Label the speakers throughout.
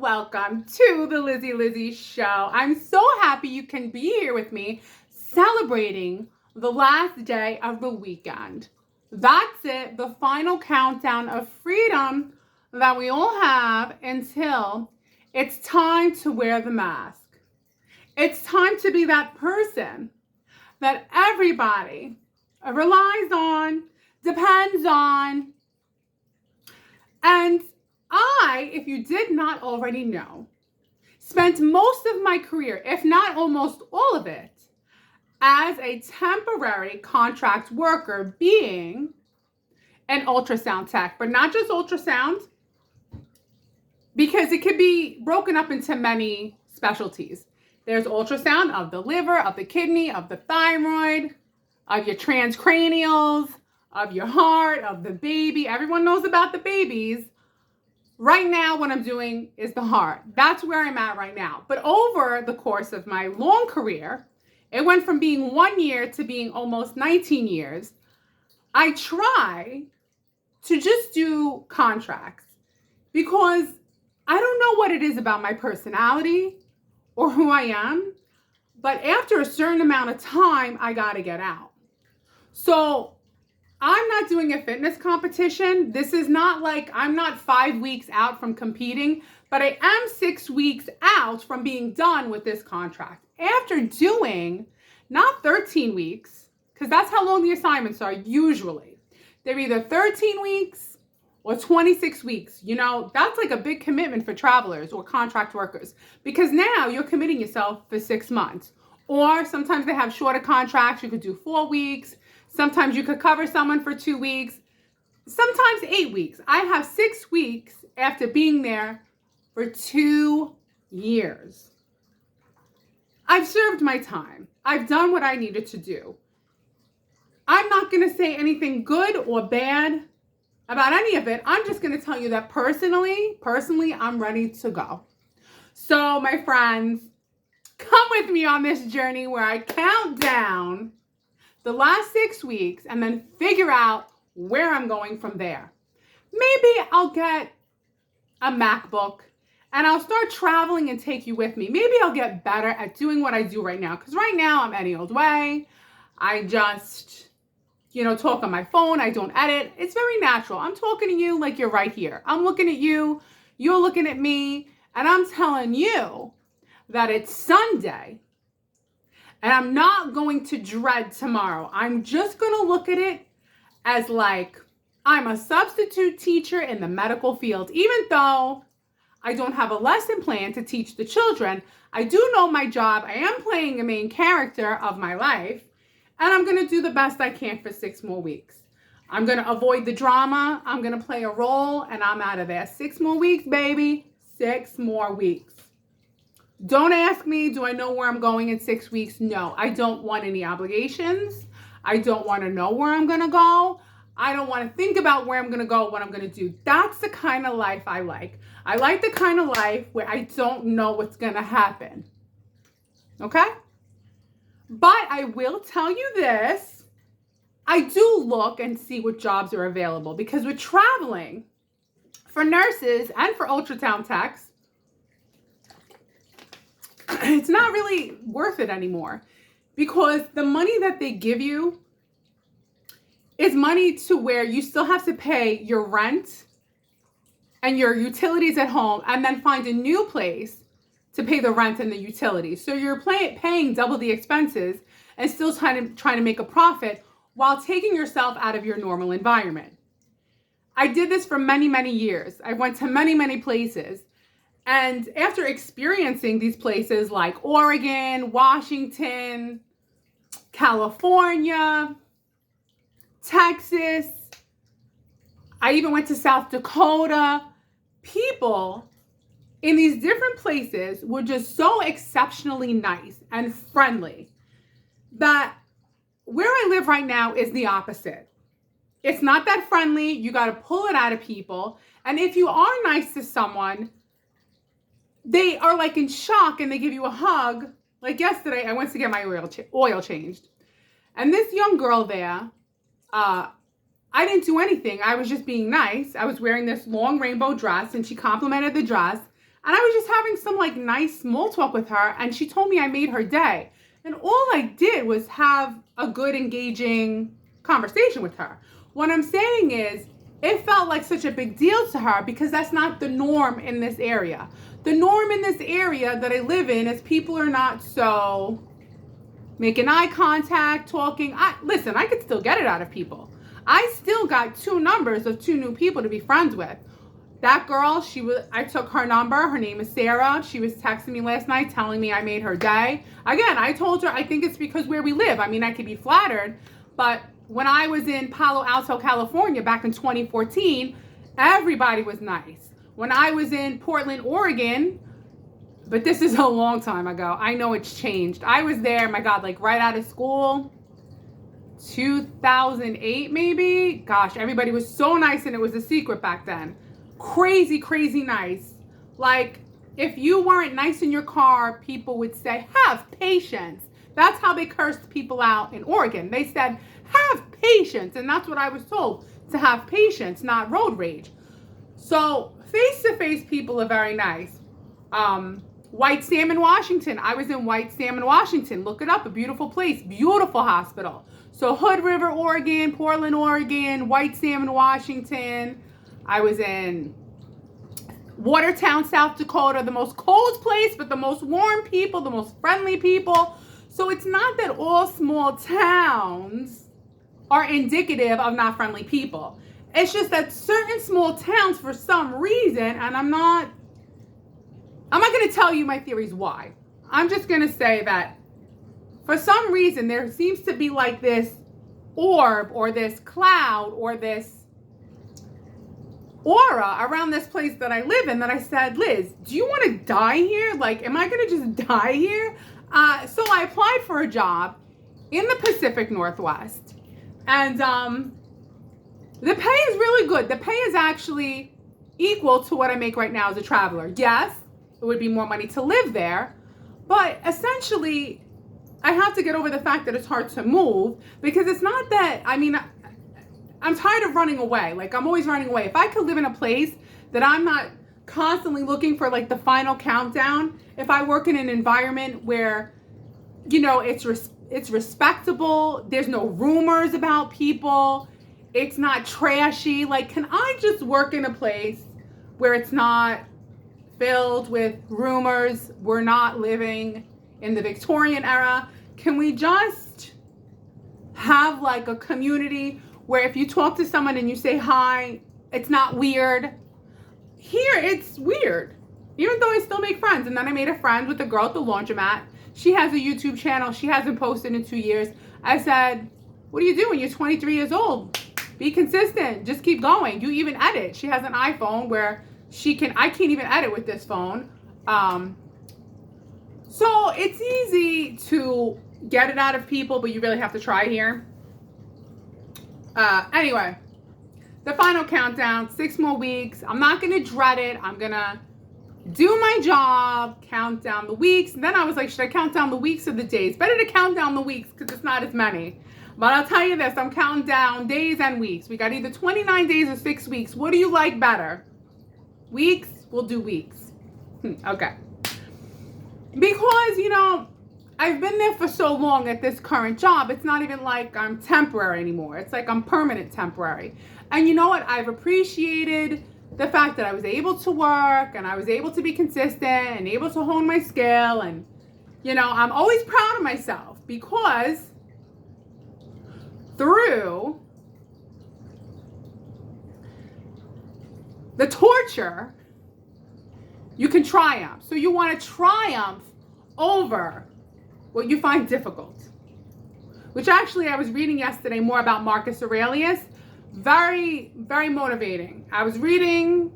Speaker 1: welcome to the Lizzie Show. I'm so happy you can be here with me celebrating the last day of the weekend. That's it, the final countdown of freedom that we all have until it's time to wear the mask. It's time to be that person that everybody relies on, depends on, and I, if you did not already know, spent most of my career, if not almost all of it, as a temporary contract worker, being an ultrasound tech, but not just ultrasound, because it could be broken up into many specialties. There's ultrasound of the liver, of the kidney, of the thyroid, of your transcranials, of your heart, of the baby. Everyone knows about the babies. Right now, what I'm doing is the heart. That's where I'm at right now. But over the course of my long career, it went from being 1 year to being almost 19 years. I try to just do contracts because I don't know what it is about my personality or who I am, but after a certain amount of time, I gotta get out. So I'm not doing a fitness competition. This is not like I'm not 5 weeks out from competing, but I am 6 weeks out from being done with this contract. After doing not 13 weeks, because that's how long the assignments are usually. They're either 13 weeks or 26 weeks. You know, that's like a big commitment for travelers or contract workers because now you're committing yourself for 6 months. Or sometimes they have shorter contracts. You could do 4 weeks. Sometimes you could cover someone for 2 weeks, sometimes 8 weeks. I have 6 weeks after being there for 2 years. I've served my time. I've done what I needed to do. I'm not going to say anything good or bad about any of it. I'm just going to tell you that personally, I'm ready to go. So my friends, come with me on this journey where I count down the last 6 weeks and then figure out where I'm going from there. Maybe I'll get a MacBook and I'll start traveling and take you with me. Maybe I'll get better at doing what I do right now. Because right now I'm any old way. I just, talk on my phone. I don't edit. It's very natural. I'm talking to you like you're right here. I'm looking at you. You're looking at me. And I'm telling you that it's Sunday. And I'm not going to dread tomorrow. I'm just going to look at it as like I'm a substitute teacher in the medical field. Even though I don't have a lesson plan to teach the children, I do know my job. I am playing a main character of my life. And I'm going to do the best I can for 6 more weeks. I'm going to avoid the drama. I'm going to play a role and I'm out of there. 6 more weeks, baby. 6 more weeks. Don't ask me, do I know where I'm going in 6 weeks? No, I don't want any obligations. I don't want to know where I'm going to go. I don't want to think about where I'm going to go, what I'm going to do. That's the kind of life I like. I like the kind of life where I don't know what's going to happen. Okay? But I will tell you this. I do look and see what jobs are available because with traveling for nurses and for ultrasound techs, it's not really worth it anymore because the money that they give you is money to where you still have to pay your rent and your utilities at home and then find a new place to pay the rent and the utilities. So you're paying double the expenses and still trying to make a profit while taking yourself out of your normal environment. I did this for many, many years. I went to many, many places. And after experiencing these places like Oregon, Washington, California, Texas, I even went to South Dakota, people in these different places were just so exceptionally nice and friendly that where I live right now is the opposite. It's not that friendly. You got to pull it out of people. And if you are nice to someone, they are like in shock and they give you a hug. Like yesterday, I went to get my oil changed. And this young girl there, I didn't do anything. I was just being nice. I was wearing this long rainbow dress and she complimented the dress. And I was just having some like nice small talk with her, and she told me I made her day. And all I did was have a good, engaging conversation with her. What I'm saying is, it felt like such a big deal to her because that's not the norm in this area. The norm in this area that I live in is people are not so making eye contact, talking. Listen, I could still get it out of people. I still got 2 numbers of 2 new people to be friends with. That girl, I took her number. Her name is Sarah. She was texting me last night telling me I made her day. Again, I told her I think it's because where we live. I mean, I could be flattered, but when I was in Palo Alto, California back in 2014, everybody was nice. When I was in Portland, Oregon, but this is a long time ago. I know it's changed. I was there, my God, like right out of school, 2008 maybe. Gosh, everybody was so nice and it was a secret back then. Crazy, crazy nice. Like, if you weren't nice in your car, people would say, have patience. That's how they cursed people out in Oregon. They said, have patience. And that's what I was told, to have patience, not road rage. So face-to-face people are very nice. White Salmon, Washington. I was in White Salmon, Washington. Look it up. A beautiful place. Beautiful hospital. So Hood River, Oregon, Portland, Oregon, White Salmon, Washington. I was in Watertown, South Dakota, the most cold place, but the most warm people, the most friendly people. So it's not that all small towns are indicative of not friendly people. It's just that certain small towns, for some reason, and I'm not going to tell you my theories why. I'm just going to say that for some reason, there seems to be like this orb or this cloud or this aura around this place that I live in that I said, Liz, do you want to die here? Like, am I going to just die here? So I applied for a job in the Pacific Northwest, and the pay is really good. The pay is actually equal to what I make right now as a traveler. Yes, it would be more money to live there, but essentially I have to get over the fact that it's hard to move, because it's not that, I mean, I'm tired of running away. Like, I'm always running away. If I could live in a place that I'm not constantly looking for like the final countdown, if I work in an environment where, you know, it's respectable, there's no rumors about people, it's not trashy. Like, can I just work in a place where it's not filled with rumors? We're not living in the Victorian era. Can we just have like a community where if you talk to someone and you say hi, it's not weird? Here, it's weird. Even though I still make friends. And then I made a friend with a girl at the laundromat. She has a YouTube channel. She hasn't posted in 2 years. I said, what do you do when you're 23 years old? Be consistent. Just keep going. You even edit. She has an iPhone where I can't even edit with this phone. So it's easy to get it out of people, but you really have to try here. Anyway, the final countdown, 6 more weeks. I'm not going to dread it. I'm going to do my job, count down the weeks. And then I was like, should I count down the weeks or the days? Better to count down the weeks because it's not as many. But I'll tell you this, I'm counting down days and weeks. We got either 29 days or 6 weeks. What do you like better? Weeks? We'll do weeks. Okay. Because, you know, I've been there for so long at this current job, it's not even like I'm temporary anymore. It's like I'm permanent temporary. And you know what? I've appreciated the fact that I was able to work and I was able to be consistent and able to hone my skill. And, you know, I'm always proud of myself because through the torture, you can triumph. So you want to triumph over what you find difficult, which actually I was reading yesterday more about Marcus Aurelius. Very, very motivating. I was reading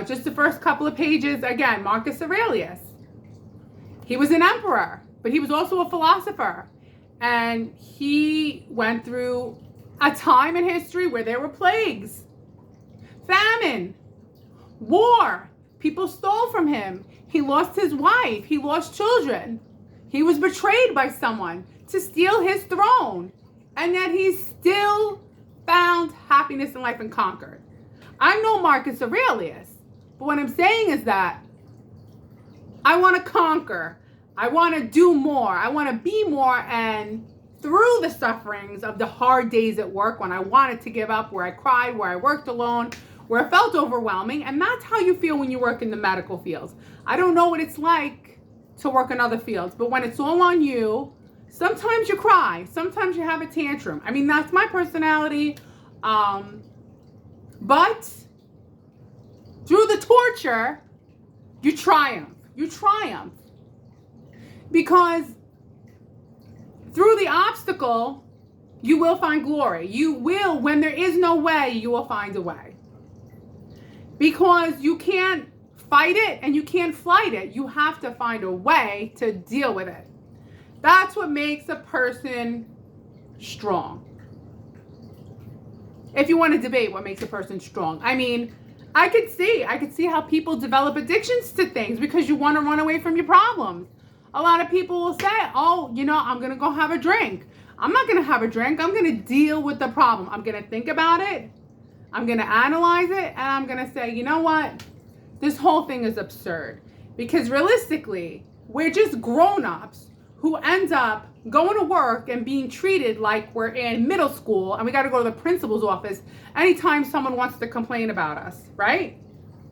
Speaker 1: just the first couple of pages. Again, Marcus Aurelius. He was an emperor, but he was also a philosopher. And he went through a time in history where there were plagues, famine, war. People stole from him. He lost his wife. He lost children. He was betrayed by someone to steal his throne. And yet he still found happiness in life and conquered. I'm no Marcus Aurelius. But what I'm saying is that I want to conquer. I want to do more. I want to be more. And through the sufferings of the hard days at work when I wanted to give up, where I cried, where I worked alone, where it felt overwhelming, and that's how you feel when you work in the medical fields. I don't know what it's like to work in other fields, but when it's all on you, sometimes you cry, sometimes you have a tantrum. I mean, that's my personality. But through the torture, you triumph. You triumph. Because through the obstacle, you will find glory. You will, when there is no way, you will find a way. Because you can't fight it and you can't fight it. You have to find a way to deal with it. That's what makes a person strong. If you want to debate what makes a person strong. I mean, I could see how people develop addictions to things because you want to run away from your problems. A lot of people will say, oh, I'm going to go have a drink. I'm not going to have a drink. I'm going to deal with the problem. I'm going to think about it. I'm going to analyze it. And I'm going to say, you know what? This whole thing is absurd. Because realistically, we're just grown-ups who end up going to work and being treated like we're in middle school and we got to go to the principal's office anytime someone wants to complain about us, right?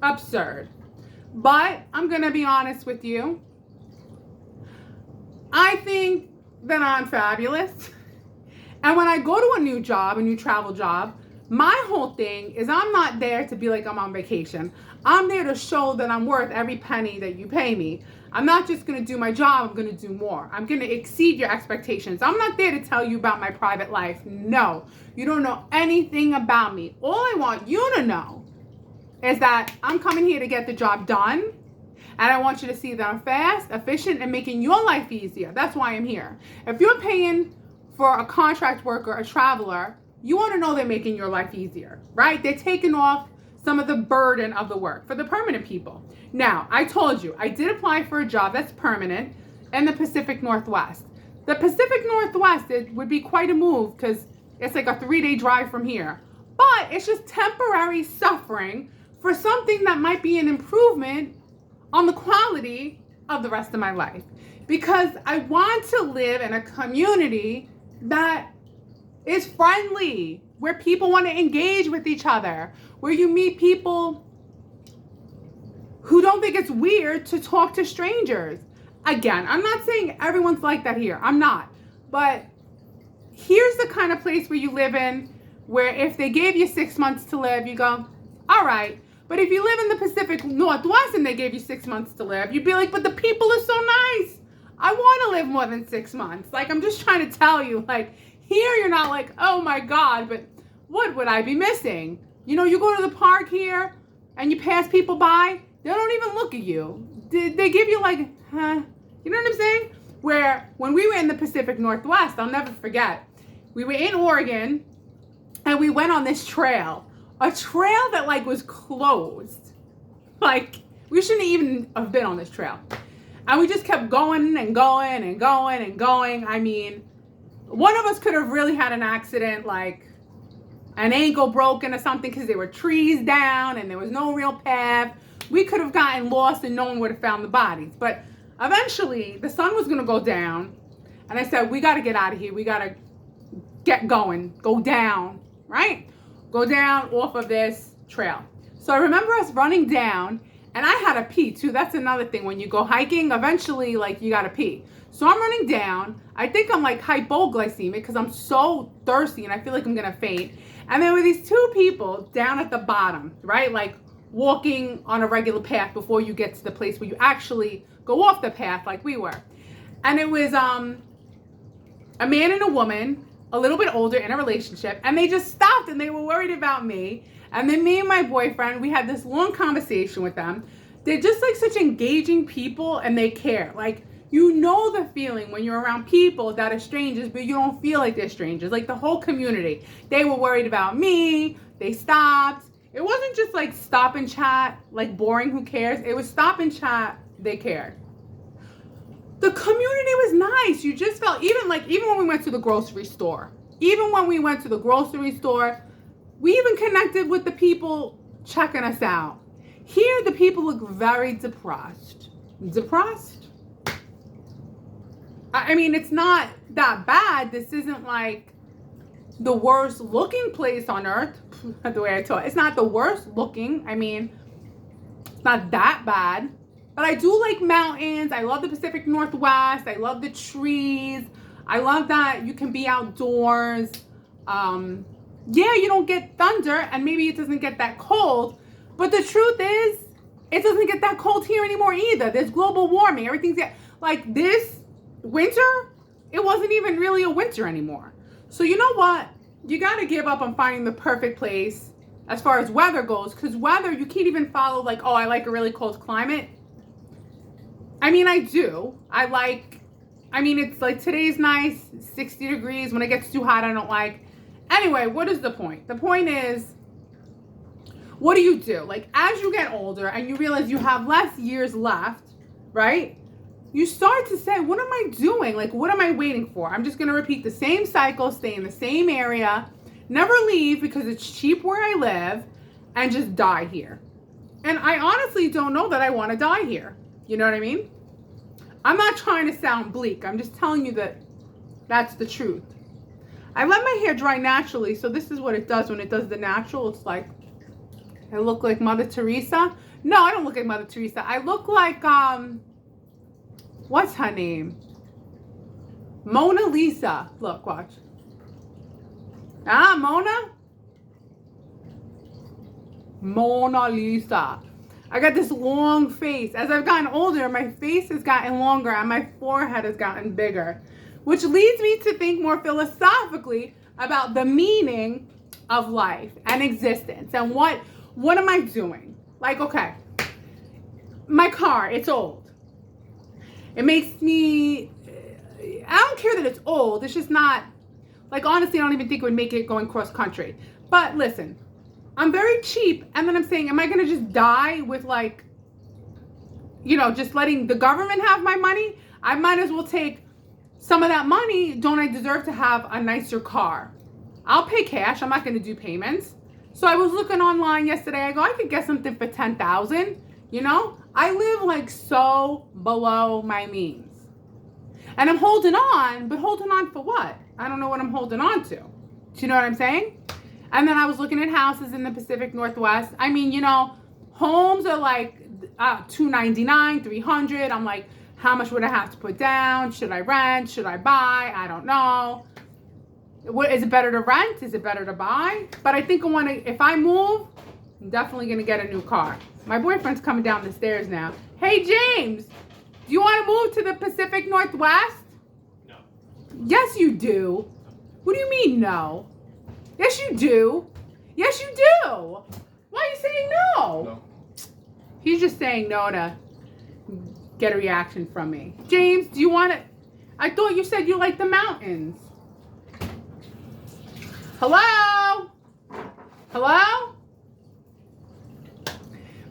Speaker 1: Absurd. But I'm going to be honest with you. I think that I'm fabulous. And when I go to a new job, a new travel job, my whole thing is I'm not there to be like I'm on vacation. I'm there to show that I'm worth every penny that you pay me. I'm not just going to do my job, I'm going to do more. I'm going to exceed your expectations. I'm not there to tell you about my private life. No, you don't know anything about me. All I want you to know is that I'm coming here to get the job done. And I want you to see that I'm fast, efficient, and making your life easier. That's why I'm here. If you're paying for a contract worker, a traveler, you want to know they're making your life easier, right? They're taking off some of the burden of the work for the permanent people. Now, I told you, I did apply for a job that's permanent in the Pacific Northwest. The Pacific Northwest, it would be quite a move because it's like a 3-day drive from here. But it's just temporary suffering for something that might be an improvement on the quality of the rest of my life. Because I want to live in a community that is friendly, where people want to engage with each other, where you meet people who don't think it's weird to talk to strangers. Again, I'm not saying everyone's like that here. I'm not. But here's the kind of place where you live in, where if they gave you 6 months to live, you go, all right. But if you live in the Pacific Northwest and they gave you 6 months to live, you'd be like, but the people are so nice. I want to live more than 6 months. Like, I'm just trying to tell you, like, here you're not like, oh my God, but what would I be missing? You go to the park here and you pass people by, they don't even look at you. They give you like, huh? You know what I'm saying? Where when we were in the Pacific Northwest, I'll never forget, we were in Oregon and we went on this trail. A trail that like was closed. Like, we shouldn't even have been on this trail. And we just kept going and going and going and going. I mean, one of us could have really had an accident, like an ankle broken or something, because there were trees down and there was no real path. We could have gotten lost and no one would have found the bodies. But eventually the sun was going to go down. And I said, we got to get out of here. We got to get going, go down, right? Go down off of this trail. So I remember us running down, and I had to pee too. That's another thing. When you go hiking, eventually, like, you got to pee. So I'm running down. I think I'm like hypoglycemic because I'm so thirsty and I feel like I'm going to faint. And there were these two people down at the bottom, right? Like walking on a regular path before you get to the place where you actually go off the path like we were. And it was a man and a woman, a little bit older, in a relationship, and they just stopped and they were worried about me. And then me and my boyfriend, we had this long conversation with them. They're just like such engaging people and they care. Like, you know the feeling when you're around people that are strangers, but you don't feel like they're strangers. Like the whole community. They were worried about me. They stopped. It wasn't just like stop and chat, like boring, who cares? It was stop and chat, they cared. The community was nice. You just felt, even when we went to the grocery store, we even connected with the people checking us out. Here, the people look very depressed. depressed. I mean, it's not that bad. This isn't like the worst looking place on earth. The way I talk, it's not the worst looking. I mean, it's not that bad. But I do like mountains. I love the Pacific Northwest. I love the trees. I love that you can be outdoors. Yeah, you don't get thunder, and maybe it doesn't get that cold. But the truth is, it doesn't get that cold here anymore either. There's global warming. Everything's like this winter, it wasn't even really a winter anymore. So you know what? You got to give up on finding the perfect place as far as weather goes, because weather, you can't even follow like, oh, I like a really cold climate. I mean, I do. I mean, it's like today's nice, 60 degrees. When it gets too hot, I don't like. Anyway, what is the point? The point is, what do you do? Like, as you get older and you realize you have less years left, right? You start to say, what am I doing? Like, what am I waiting for? I'm just going to repeat the same cycle, stay in the same area, never leave because it's cheap where I live, and just die here. And I honestly don't know that I want to die here. You know what I mean? I'm not trying to sound bleak. I'm just telling you that that's the truth. I let my hair dry naturally, so this is what it does when it does the natural. It's like, I look like Mother Teresa. No, I don't look like Mother Teresa. I look like, what's her name? Mona Lisa. Look, watch. Mona? Mona Lisa. I got this long face. As I've gotten older, my face has gotten longer and my forehead has gotten bigger, which leads me to think more philosophically about the meaning of life and existence and what am I doing? Like, okay, my car, it's old. It makes me, I don't care that it's old. It's just not, like, honestly, I don't even think it would make it going cross country. But listen, I'm very cheap, and then I'm saying, am I going to just die with, like, you know, just letting the government have my money? I might as well take some of that money. Don't I deserve to have a nicer car? I'll pay cash. I'm not going to do payments. So I was looking online yesterday. I go, I could get something for $10,000. You know, I live like so below my means. And I'm holding on, but holding on for what? I don't know what I'm holding on to. Do you know what I'm saying? And then I was looking at houses in the Pacific Northwest. I mean, you know, homes are like $299, $300. I'm like, how much would I have to put down? Should I rent? Should I buy? I don't know. What, is it better to rent? Is it better to buy? But I think I want to, if I move, I'm definitely going to get a new car. My boyfriend's coming down the stairs now. Hey, James, do you want to move to the Pacific Northwest?
Speaker 2: No.
Speaker 1: Yes, you do. What do you mean, no? Yes, you do. Yes, you do. Why are you saying no?
Speaker 2: No.
Speaker 1: He's just saying no to get a reaction from me. James, do you want to? I thought you said you like the mountains. Hello? Hello?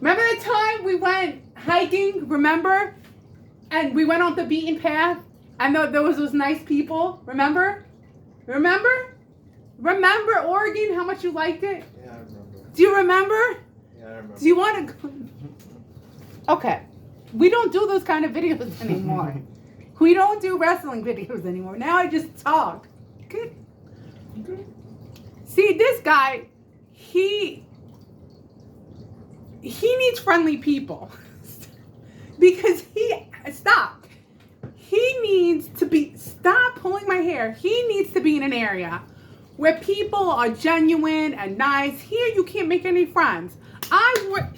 Speaker 1: Remember the time we went hiking, remember? And we went on the beaten path and there was those nice people, remember? Remember? Remember Oregon, how much you liked it?
Speaker 2: Yeah, I remember.
Speaker 1: Do you remember?
Speaker 2: Yeah, I remember.
Speaker 1: Do you want to go? Okay. We don't do those kind of videos anymore. We don't do wrestling videos anymore. Now I just talk. Good. See, this guy, he needs friendly people. Because he needs to be, stop pulling my hair. He needs to be in an area where people are genuine and nice. Here you can't make any friends. I want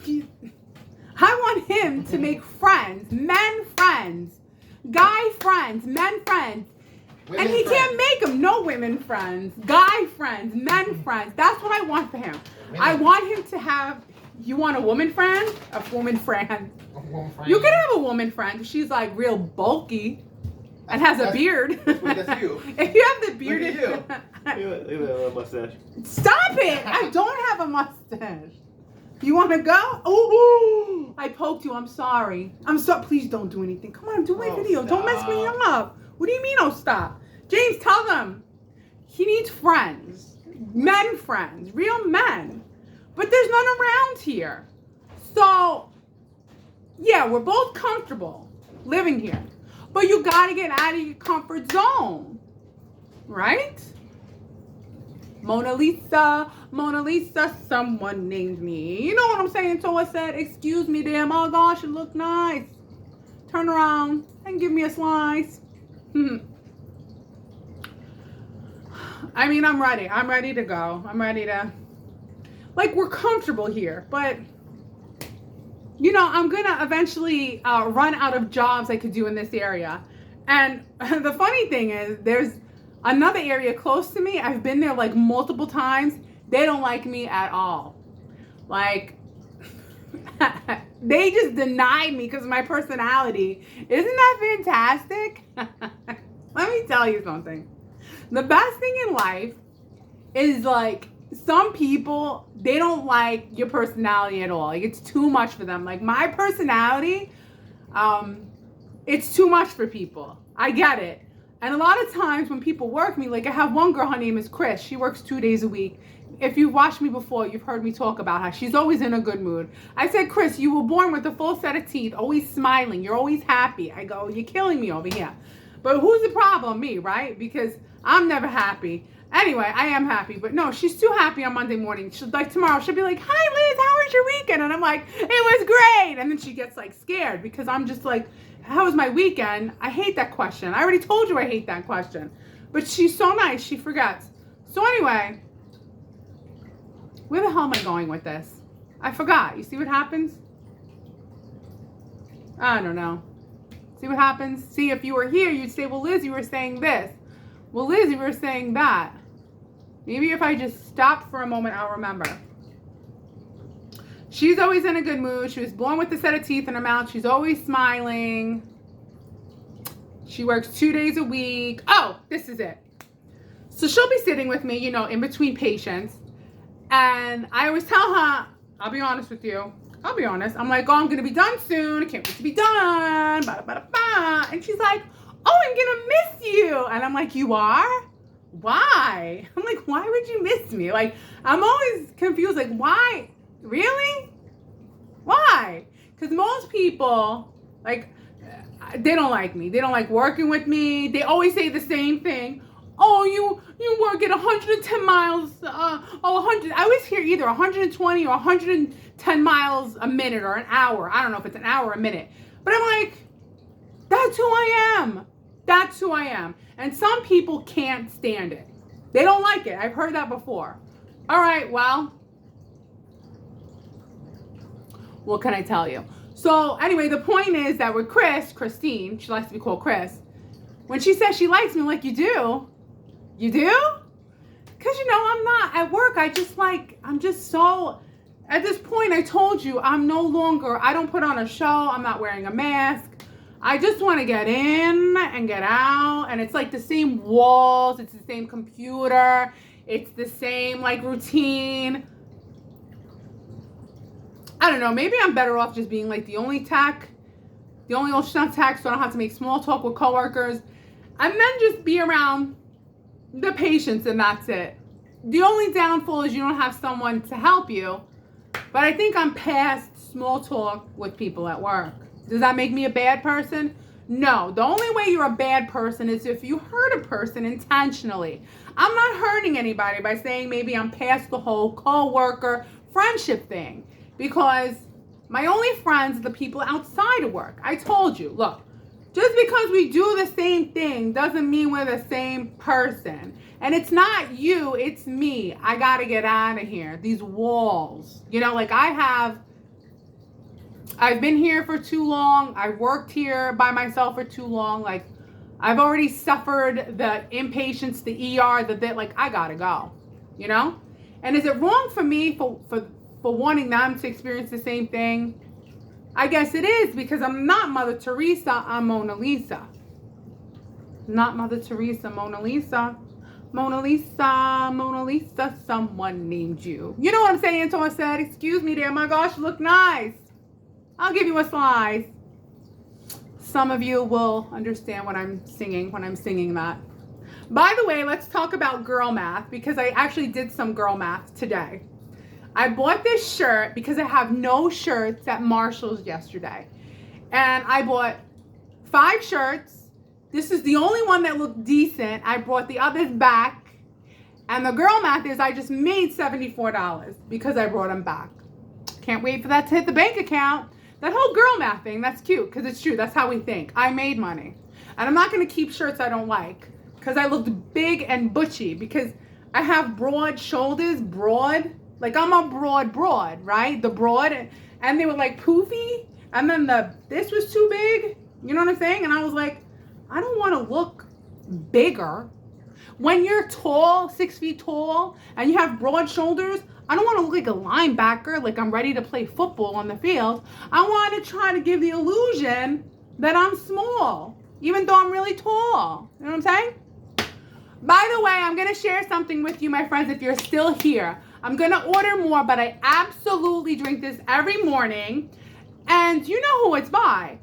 Speaker 1: him to make friends, men friends, guy friends, men friends.
Speaker 2: Women
Speaker 1: and he
Speaker 2: friends.
Speaker 1: can't make them. No women friends, guy friends, men friends. That's what I want for him. I want him to have, you want a woman friend? A woman friend. You could have a woman friend. She's like real bulky and has a beard.
Speaker 2: That's you.
Speaker 1: If you have the bearded...
Speaker 2: Look at you. Look at that little mustache.
Speaker 1: Stop it! I don't have a mustache. You want to go? Oh, I poked you. I'm sorry. I'm sorry. Please don't do anything. Come on, do my video. Don't mess me up. What do you mean, oh, stop? James, tell them. He needs friends. Men friends. Real men. But there's none around here. So, Yeah, we're both comfortable living here. But you gotta get out of your comfort zone. Right? Mona Lisa, someone named me. You know what I'm saying? So I said, excuse me, damn. Oh gosh, you look nice. Turn around and give me a slice. I mean, I'm ready. I'm ready to go. I'm ready to, like, we're comfortable here, but you know, I'm gonna eventually run out of jobs I could do in this area. And the funny thing is, there's another area close to me. I've been there like multiple times. They don't like me at all. Like, they just denied me because of my personality. Isn't that fantastic? Let me tell you something. The best thing in life is, like, some people, they don't like your personality at all. Like, it's too much for them. Like, my personality, it's too much for people. I get it. And a lot of times when people work me, like, I have one girl, her name is Chris. She works 2 days a week. If you've watched me before, you've heard me talk about her. She's always in a good mood. I said, Chris, you were born with a full set of teeth, always smiling. You're always happy. I go, you're killing me over here. But who's the problem? Me, right? Because I'm never happy. Anyway, I am happy. But no, she's too happy on Monday morning. She'll, like, tomorrow, she'll be like, hi, Liz, how was your weekend? And I'm like, it was great. And then she gets, like, scared because I'm just like, how was my weekend? I hate that question. I already told you I hate that question. But she's so nice, she forgets. So anyway, where the hell am I going with this? I forgot. You see what happens? I don't know. See what happens? See, if you were here, you'd say, well, Liz, you were saying this. Well, Liz, you were saying that. Maybe if I just stopped for a moment, I'll remember. She's always in a good mood. She was born with a set of teeth in her mouth. She's always smiling. She works 2 days a week. Oh, this is it. So she'll be sitting with me, you know, in between patients. And I always tell her, I'll be honest with you. I'll be honest. I'm like, oh, I'm going to be done soon. I can't wait to be done. Ba, ba, ba. And she's like, oh, I'm going to miss you. And I'm like, you are? Why? I'm like, why would you miss me? Like, I'm always confused. Like, why? Really? Why? Because most people, like, they don't like me. They don't like working with me. They always say the same thing. Oh, you work at 110 miles, 100. I always hear either 120 or 110 miles a minute or an hour. I don't know if it's an hour or a minute. But I'm like, that's who I am. That's who I am. And some people can't stand it. They don't like it. I've heard that before. All right, well, what can I tell you? So anyway, the point is that with Christine, she likes to be called Chris. When she says she likes me, I'm like, you do? You do? Because, you know, I'm not at work. I'm just so, at this point, I told you, I don't put on a show. I'm not wearing a mask. I just want to get in and get out. And it's like the same walls. It's the same computer. It's the same, like, routine. I don't know. Maybe I'm better off just being, like, the only ultrasound tech, so I don't have to make small talk with coworkers. And then just be around the patients, and that's it. The only downfall is you don't have someone to help you. But I think I'm past small talk with people at work. Does that make me a bad person? No. The only way you're a bad person is if you hurt a person intentionally. I'm not hurting anybody by saying maybe I'm past the whole coworker friendship thing. Because my only friends are the people outside of work. I told you, look, just because we do the same thing doesn't mean we're the same person. And it's not you, it's me. I gotta get out of here. These walls. You know, like I've been here for too long. I've worked here by myself for too long. Like, I've already suffered the inpatients, the ER, like, I gotta go. You know? And is it wrong for me for wanting them to experience the same thing? I guess it is, because I'm not Mother Teresa, I'm Mona Lisa. Not Mother Teresa, Mona Lisa. Mona Lisa, Mona Lisa, someone named you. You know what I'm saying? So I said, excuse me there, my gosh, you look nice. I'll give you a slice. Some of you will understand what I'm singing when I'm singing that. By the way, let's talk about girl math, because I actually did some girl math today. I bought this shirt because I have no shirts at Marshall's yesterday. And I bought 5 shirts. This is the only one that looked decent. I brought the others back. And the girl math is I just made $74 because I brought them back. Can't wait for that to hit the bank account. That whole girl math thing, that's cute because it's true. That's how we think. I made money. And I'm not going to keep shirts I don't like because I looked big and butchy because I have broad shoulders, broad. Like I'm a broad, right? The broad. And they were like poofy. And then this was too big. You know what I'm saying? And I was like, I don't want to look bigger. When you're tall, 6 feet tall, and you have broad shoulders, I don't want to look like a linebacker, like I'm ready to play football on the field. I want to try to give the illusion that I'm small, even though I'm really tall. You know what I'm saying? By the way, I'm going to share something with you, my friends, if you're still here. I'm going to order more, but I absolutely drink this every morning. And you know who it's by.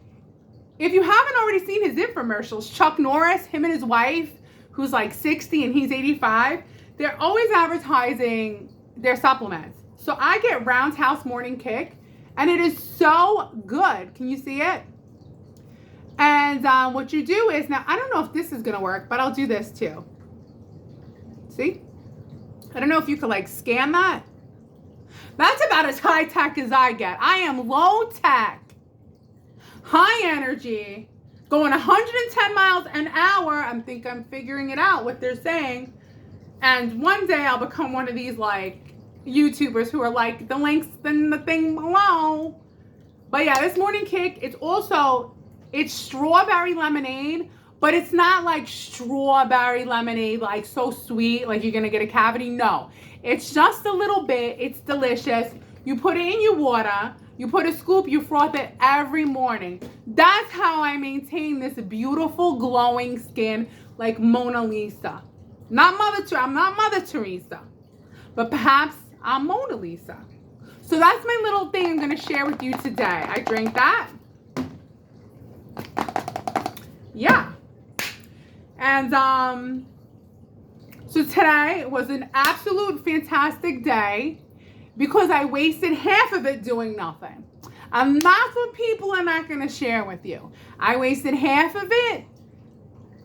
Speaker 1: If you haven't already seen his infomercials, Chuck Norris, him and his wife, who's like 60 and he's 85, they're always advertising their supplements. So I get Roundhouse Morning Kick, and it is so good. Can you see it? And what you do is, now I don't know if this is gonna work, but I'll do this too. See? I don't know if you could like scan that. That's about as high tech as I get. I am low tech, high energy, going 110 miles an hour. I'm figuring it out what they're saying. And one day I'll become one of these like YouTubers who are like, the links in the thing below. But yeah, this morning kick, it's strawberry lemonade, but it's not like strawberry lemonade, like so sweet, like you're gonna get a cavity. No, it's just a little bit. It's delicious. You put it in your water. You put a scoop, you froth it every morning. That's how I maintain this beautiful glowing skin like Mona Lisa. I'm not Mother Teresa, but perhaps I'm Mona Lisa. So that's my little thing I'm gonna share with you today. I drank that. Yeah. And so today was an absolute fantastic day because I wasted half of it doing nothing. And that's what people are not going to share with you. I wasted half of it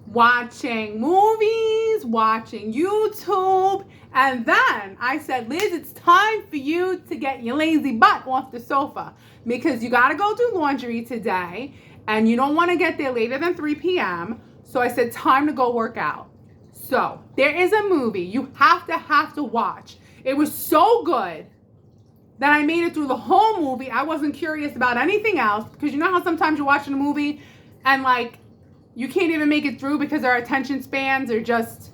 Speaker 1: watching movies, watching YouTube, and then I said, Liz, it's time for you to get your lazy butt off the sofa because you got to go do laundry today and you don't want to get there later than 3 p.m. So I said, time to go work out. So there is a movie you have to watch. It was so good that I made it through the whole movie. I wasn't curious about anything else because you know how sometimes you're watching a movie and like you can't even make it through because our attention spans are just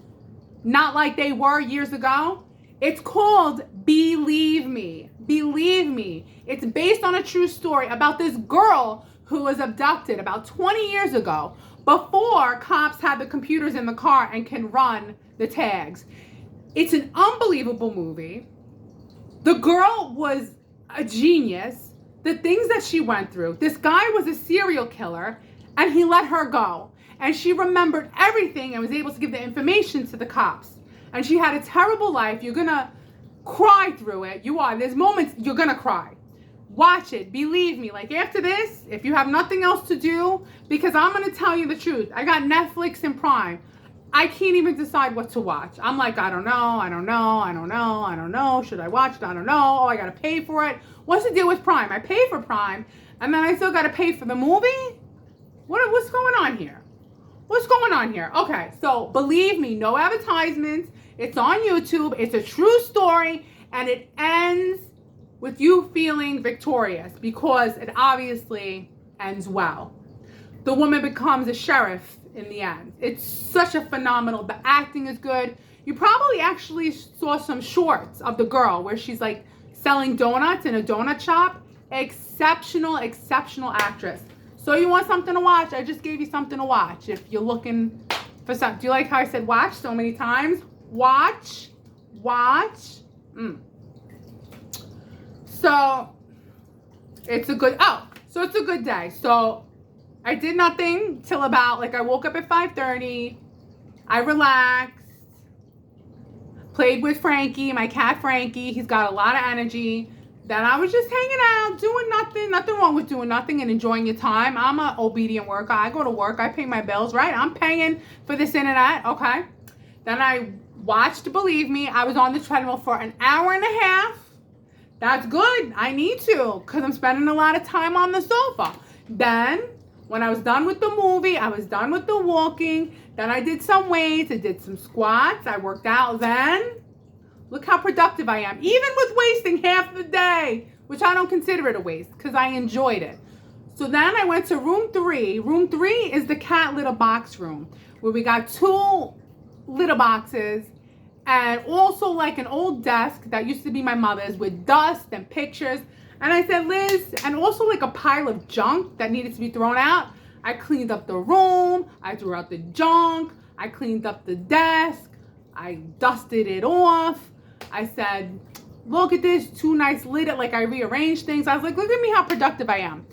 Speaker 1: not like they were years ago. It's called Believe Me. Believe Me. It's based on a true story about this girl who was abducted about 20 years ago before cops had the computers in the car and can run the tags. It's an unbelievable movie. The girl was a genius. The things that she went through. This guy was a serial killer and he let her go. And she remembered everything and was able to give the information to the cops. And she had a terrible life. You're gonna cry through it. You are. There's moments you're gonna cry. Watch it. Believe me. Like after this, if you have nothing else to do, because I'm gonna tell you the truth. I got Netflix and Prime. I can't even decide what to watch. I'm like, I don't know. Should I watch it? I don't know. Oh, I gotta pay for it. What's the deal with Prime? I pay for Prime, and then I still gotta pay for the movie? What's going on here? What's going on here? Okay, so believe me, no advertisements. It's on YouTube. It's a true story, and it ends with you feeling victorious because it obviously ends well. The woman becomes a sheriff in the end. It's such a phenomenal, the acting is good. You probably actually saw some shorts of the girl where she's like selling donuts in a donut shop. Exceptional actress. So you want something to watch? I just gave you something to watch. If you're looking for something. Do you like how I said watch so many times? Watch. So it's a good day. So I did nothing till about, I woke up at 5:30. I relaxed. Played with Frankie, my cat Frankie. He's got a lot of energy. Then I was just hanging out, doing nothing. Nothing wrong with doing nothing and enjoying your time. I'm an obedient worker. I go to work. I pay my bills, right? I'm paying for this internet, okay? Then I watched Believe Me. I was on the treadmill for an hour and a half. That's good. I need to because I'm spending a lot of time on the sofa. Then, when I was done with the movie, I was done with the walking. Then I did some weights. I did some squats. I worked out. Then, look how productive I am. Even with wasting half the day, which I don't consider it a waste because I enjoyed it. So then I went to room 3. Room 3 is the cat litter box room where we got 2 litter boxes and also like an old desk that used to be my mother's with dust and pictures. And I said, Liz, and also like a pile of junk that needed to be thrown out. I cleaned up the room. I threw out the junk. I cleaned up the desk. I dusted it off. I said, look at this, 2 nice litter. Like I rearranged things. I was like, look at me how productive I am.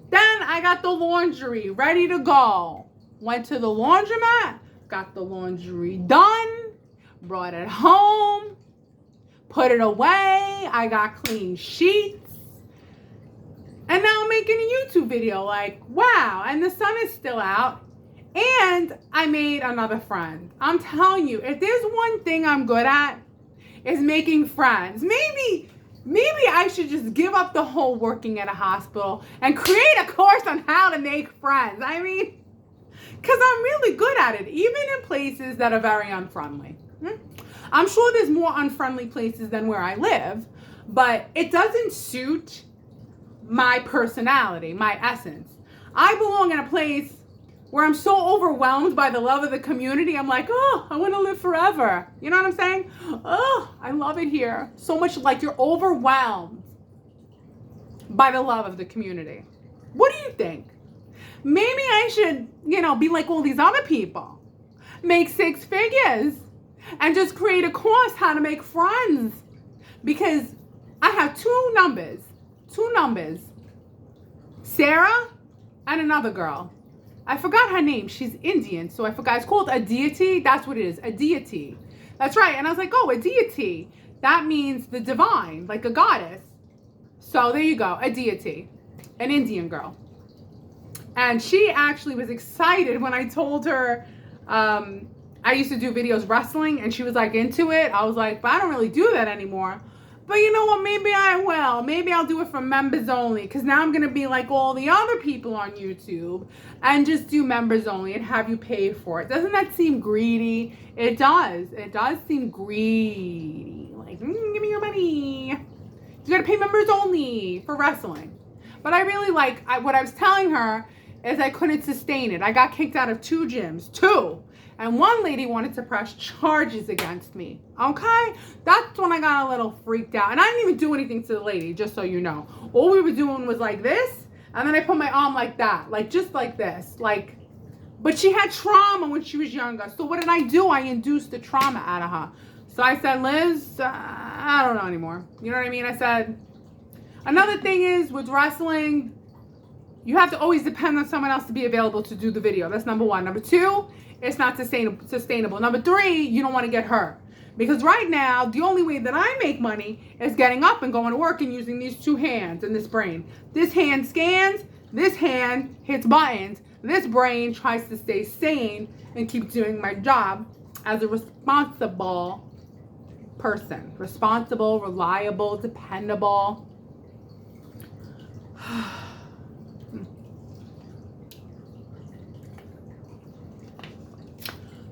Speaker 1: Then I got the laundry ready to go. Went to the laundromat, got the laundry done, brought it home, put it away. I got clean sheets. And now I'm making a YouTube video like, wow. And the sun is still out. And I made another friend. I'm telling you, if there's one thing I'm good at, is making friends. Maybe I should just give up the whole working at a hospital and create a course on how to make friends. I mean, because I'm really good at it, even in places that are very unfriendly. I'm sure there's more unfriendly places than where I live, but it doesn't suit my personality, my essence. I belong in a place where I'm so overwhelmed by the love of the community. I'm like, oh, I want to live forever. You know what I'm saying? Oh, I love it here. So much like you're overwhelmed by the love of the community. What do you think? Maybe I should, be like all these other people. Make 6 figures and just create a course how to make friends. Because I have 2 numbers. Sarah and another girl. I forgot her name. She's Indian, so I forgot. It's called a deity. That's what it is, a deity. That's right. And I was like, oh, a deity. That means the divine, like a goddess. So there you go, a deity, an Indian girl. And she actually was excited when I told her I used to do videos wrestling, and she was like into it. I was like, but I don't really do that anymore. But you know what? Maybe I will. Maybe I'll do it for members only. Because now I'm going to be like all the other people on YouTube and just do members only and have you pay for it. Doesn't that seem greedy? It does. It does seem greedy. Like, give me your money. You got to pay members only for wrestling. But I really what I was telling her is I couldn't sustain it. I got kicked out of 2 gyms. 2. And one lady wanted to press charges against me. Okay? That's when I got a little freaked out. And I didn't even do anything to the lady, just so you know. All we were doing was like this. And then I put my arm like that. Like, just like this. But she had trauma when she was younger. So what did I do? I induced the trauma out of her. So I said, Liz, I don't know anymore. You know what I mean? I said, another thing is with wrestling, you have to always depend on someone else to be available to do the video. That's number 1. Number 2, it's not sustainable. Number 3, you don't want to get hurt. Because right now, the only way that I make money is getting up and going to work and using these 2 hands and this brain. This hand scans, this hand hits buttons, this brain tries to stay sane and keep doing my job as a responsible person. Responsible, reliable, dependable.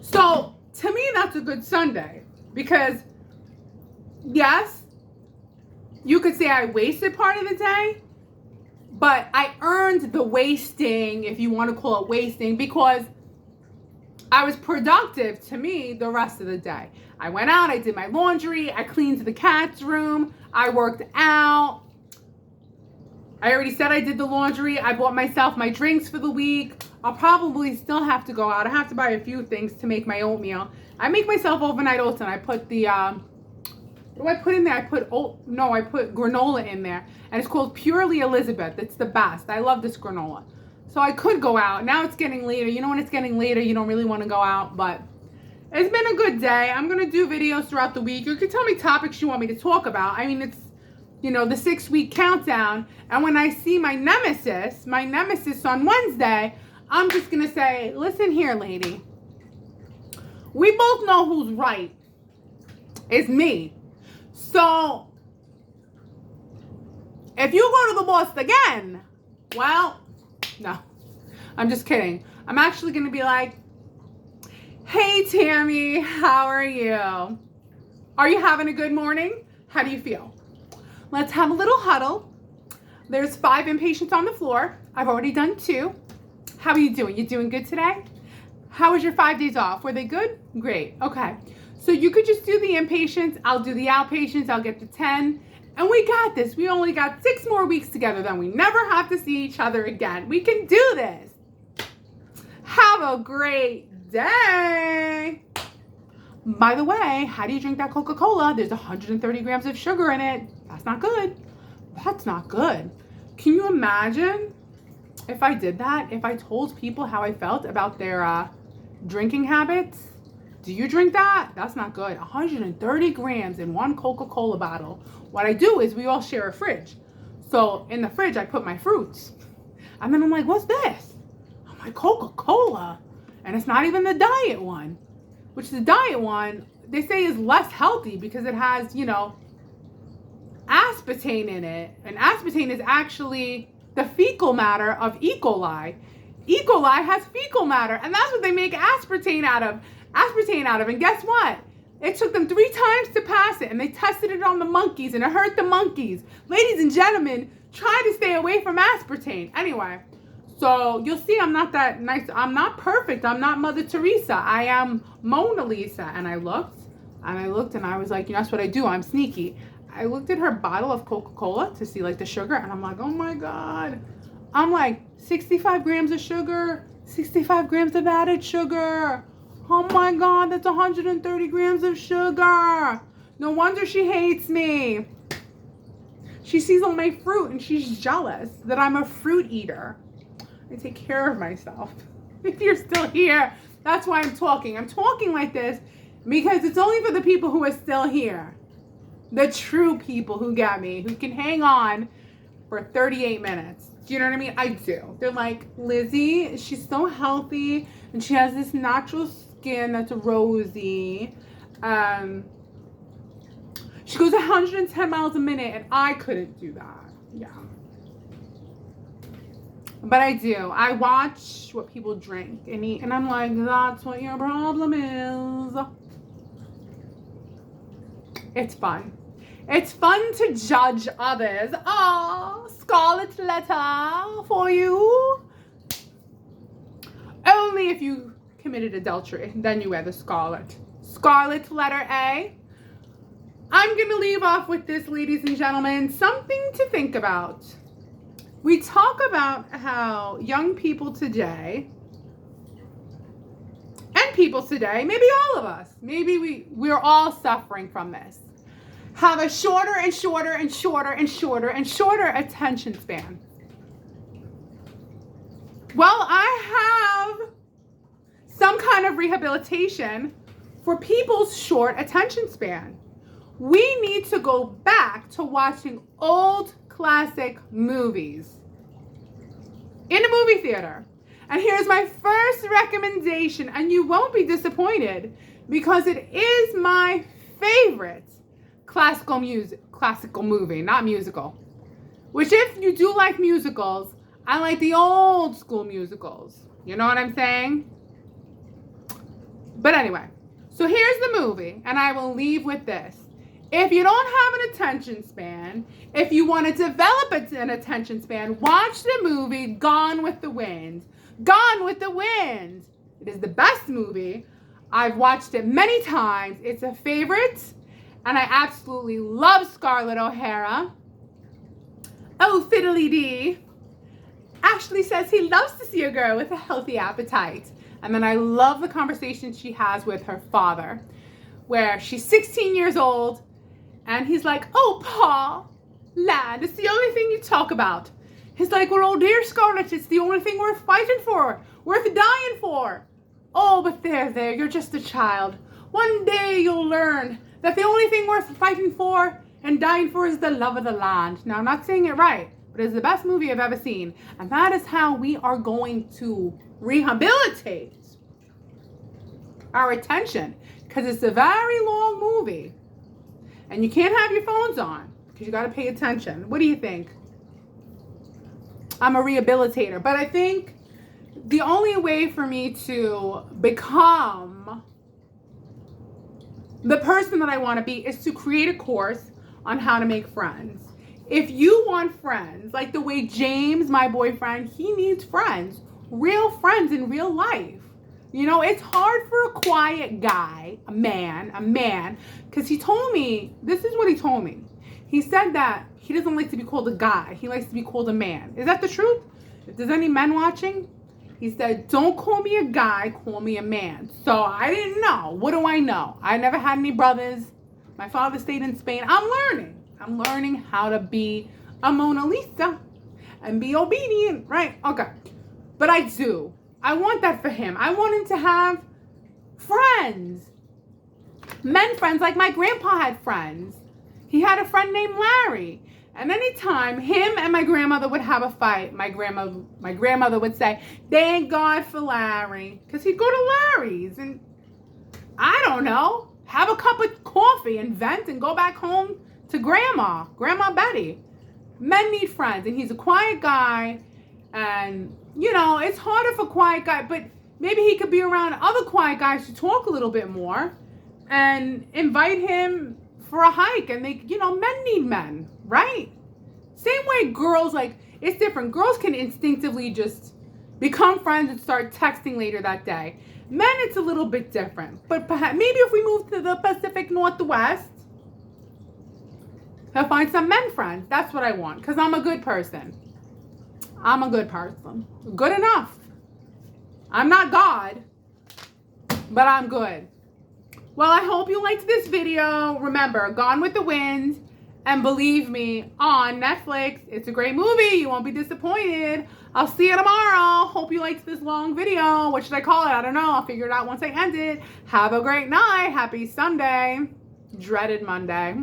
Speaker 1: So, to me, that's a good Sunday. Because, yes, you could say I wasted part of the day. But I earned the wasting, if you want to call it wasting, because I was productive, to me, the rest of the day. I went out, I did my laundry, I cleaned the cat's room, I worked out. I already said I did the laundry. I bought myself my drinks for the week. I'll probably still have to go out. I have to buy a few things to make my oatmeal. I make myself overnight oats, and I put the, what do I put in there? I put granola in there. And it's called Purely Elizabeth. It's the best. I love this granola. So I could go out. Now it's getting later. You know when it's getting later, you don't really want to go out. But it's been a good day. I'm going to do videos throughout the week. You can tell me topics you want me to talk about. I mean, the 6-week countdown. And when I see my nemesis on Wednesday, I'm just going to say, listen here, lady. We both know who's right. It's me. So, if you go to the boss again, well, no. I'm just kidding. I'm actually going to be like, hey, Tammy, how are you? Are you having a good morning? How do you feel? Let's have a little huddle. There's 5 inpatients on the floor. I've already done 2. How are you doing? You doing good today? How was your 5 days off? Were they good? Great. Okay. So you could just do the inpatients. I'll do the outpatients. I'll get to 10. And we got this. We only got 6 more weeks together. Then we never have to see each other again. We can do this. Have a great day. By the way, how do you drink that Coca-Cola? There's 130 grams of sugar in it. That's not good. That's not good. Can you imagine if I did that? If I told people how I felt about their drinking habits? Do you drink that? That's not good. 130 grams in one Coca-Cola bottle. What I do is we all share a fridge. So in the fridge, I put my fruits. And then I'm like, what's this? I'm like, Coca-Cola. And it's not even the diet one. Which the diet one, they say is less healthy because it has, aspartame in it. And aspartame is actually the fecal matter of E. coli. E. coli has fecal matter, and that's what they make aspartame out of. And guess what? It took them 3 times to pass it, and they tested it on the monkeys, and it hurt the monkeys. Ladies and gentlemen, try to stay away from aspartame. Anyway, so you'll see I'm not that nice. I'm not perfect. I'm not Mother Teresa. I am Mona Lisa. And I looked, and I was like, that's what I do. I'm sneaky. I looked at her bottle of Coca-Cola to see the sugar, and I'm like, oh my God. I'm like, 65 grams of sugar, 65 grams of added sugar. Oh my God, that's 130 grams of sugar. No wonder she hates me. She sees all my fruit and she's jealous that I'm a fruit eater. I take care of myself. If you're still here, that's why I'm talking. I'm talking like this because it's only for the people who are still here. The true people who get me, who can hang on for 38 minutes. Do you know what I mean? I do. They're like, Lizzie, she's so healthy and she has this natural skin that's rosy. She goes 110 miles a minute and I couldn't do that. Yeah. But I do. I watch what people drink and eat and I'm like, that's what your problem is. It's fun. It's fun to judge others. Oh, scarlet letter for you. Only if you committed adultery, then you wear the scarlet. Scarlet letter A. I'm going to leave off with this, ladies and gentlemen, something to think about. We talk about how young people today, and people today, maybe all of us, maybe we're all suffering from this, have a shorter and shorter and shorter and shorter and shorter attention span. Well, I have some kind of rehabilitation for people's short attention span. We need to go back to watching old classic movies in a movie theater. And here's my first recommendation, and you won't be disappointed because it is my favorite classical movie, not musical. Which, if you do like musicals, I like the old school musicals. You know what I'm saying? But anyway, so here's the movie, and I will leave with this. If you don't have an attention span, if you want to develop an attention span, watch the movie Gone with the Wind. Gone with the Wind. It is the best movie. I've watched it many times. It's a favorite, and I absolutely love Scarlett O'Hara. Oh, fiddly dee. Ashley says he loves to see a girl with a healthy appetite. And then I love the conversation she has with her father, where she's 16 years old, and he's like, oh, Pa, lad, it's the only thing you talk about. He's like, well, oh, dear Scarlett, it's the only thing worth fighting for, worth dying for. Oh, but there, you're just a child. One day you'll learn that the only thing worth fighting for and dying for is the love of the land. Now, I'm not saying it right, but it's the best movie I've ever seen. And that is how we are going to rehabilitate our attention, because it's a very long movie. And you can't have your phones on because you got to pay attention. What do you think? I'm a rehabilitator, but I think the only way for me to become the person that I want to be is to create a course on how to make friends. If you want friends, like the way James, my boyfriend, he needs friends, real friends in real life. You know, it's hard for a quiet guy, a man, because he told me, this is what he told me. He said that he doesn't like to be called a guy. He likes to be called a man. Is that the truth? If there's any men watching, he said, don't call me a guy, call me a man. So I didn't know. What do I know? I never had any brothers. My father stayed in Spain. I'm learning how to be a Mona Lisa and be obedient, right? Okay. But I do. I want that for him. I want him to have friends. Men friends, like my grandpa had friends. He had a friend named Larry. And anytime him and my grandmother would have a fight, my grandmother would say, thank God for Larry. Because he'd go to Larry's and, I don't know, have a cup of coffee and vent and go back home to Grandma Betty. Men need friends, and he's a quiet guy. And, you know, it's harder for quiet guy, but maybe he could be around other quiet guys to talk a little bit more and invite him for a hike. And they, you know, men need men, right? Same way girls, like, it's different. Girls can instinctively just become friends and start texting later that day. Men, it's a little bit different. But perhaps, maybe if we move to the Pacific Northwest, he'll find some men friends. That's what I want, because I'm a good person. I'm a good person. Good enough. I'm not God, but I'm good. Well, I hope you liked this video. Remember, Gone with the Wind, and believe me, on Netflix. It's a great movie. You won't be disappointed. I'll see you tomorrow. Hope you liked this long video. What should I call it? I don't know. I'll figure it out once I end it. Have a great night. Happy Sunday. Dreaded Monday.